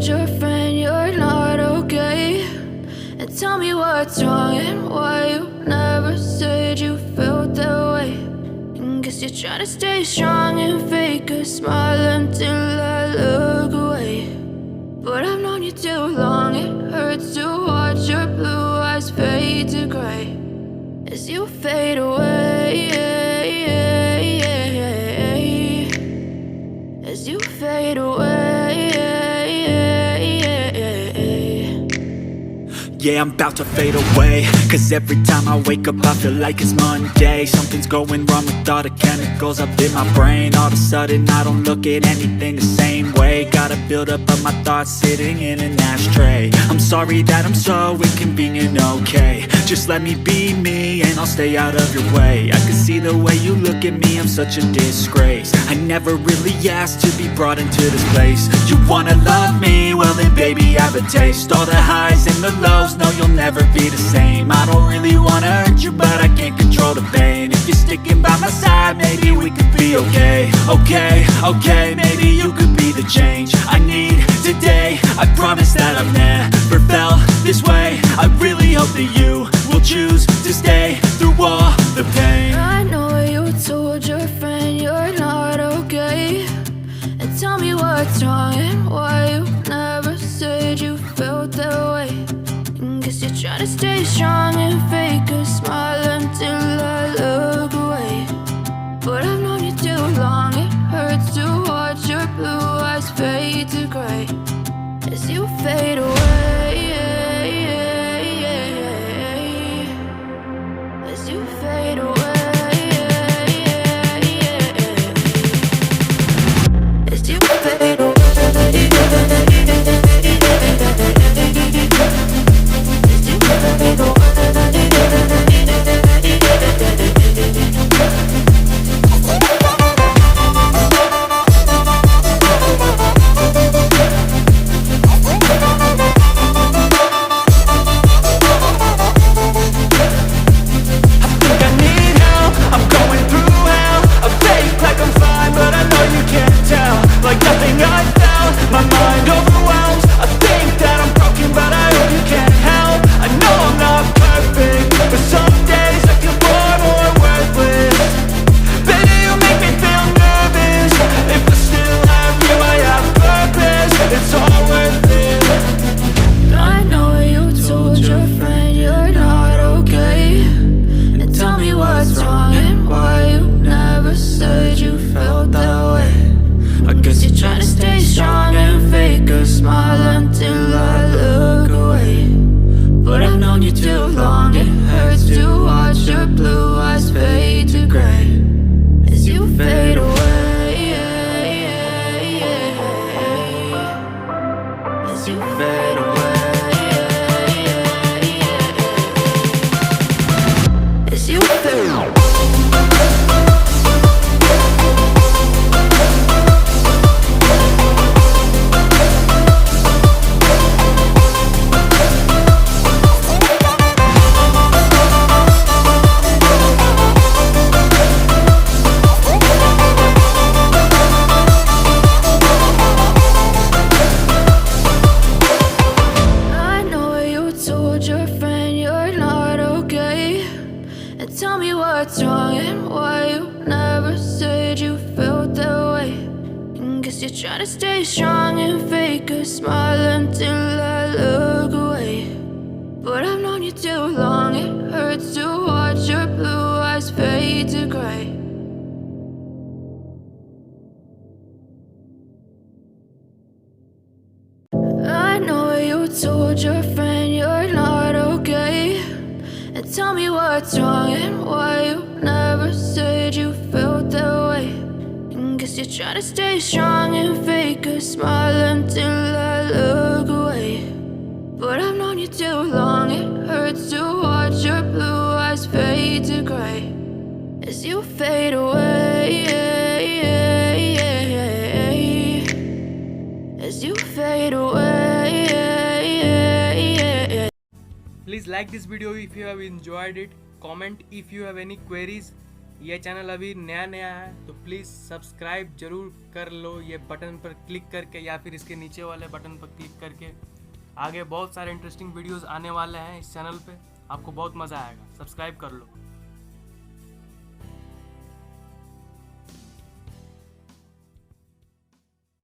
told your friend you're not okay? And tell me what's wrong and why you never said you felt that way. And guess you're trying to stay strong and fake a smile until I look away. But I've known you too long, it hurts to watch your blue eyes fade to gray as you fade away, as you fade away. Yeah, I'm about to fade away, cause every time I wake up I feel like it's Monday. Something's going wrong with all the chemicals up in my brain. All of a sudden I don't look at anything the same way. Got a buildup of my thoughts sitting in an ashtray. I'm sorry that I'm so inconvenient, okay? Just let me be me and I'll stay out of your way. I can see the way you look at me, I'm such a disgrace. I never really asked to be brought into this place. You wanna love me? Well then baby have a taste. All the highs and the lows, no you'll never be the same. I don't really wanna hurt you but I can't control the pain. If you're sticking by my side maybe we could be okay. Okay, maybe you could be the change I need today. I promise that I've never felt this way. I really hope that you will choose to stay through all the pain. I know you told your friend you're not okay. And tell me what's wrong and why you never said you felt that way. And guess you're trying to stay strong and fake a smile until I look away. But I've known you too long, it hurts to watch your blue eyes fade to gray as you fade away, as you fade away, as you fade away. What's wrong and why you never said you felt that way. And guess you're trying to stay strong and fake a smile until I look away. But I've known you too long, it hurts to watch your blue eyes fade to gray. I know you told your friend you're not okay. And tell me what's wrong and why you never said you felt that way. And guess you're trying to stay strong and fake a smile until I look away. But I've known you too long, it hurts to watch your blue eyes fade to gray as you fade away, as you fade away. Please like this video if you have enjoyed it, comment if you have any queries, ये channel अभी नया नया है तो please subscribe जरूर कर लो, ये button पर क्लिक करके या फिर इसके नीचे वाले बटन पर क्लिक करके। आगे बहुत सारे इंटरेस्टिंग वीडियोस आने वाले हैं इस चैनल पे, आपको बहुत मज़ा आएगा। सब्सक्राइब कर लो।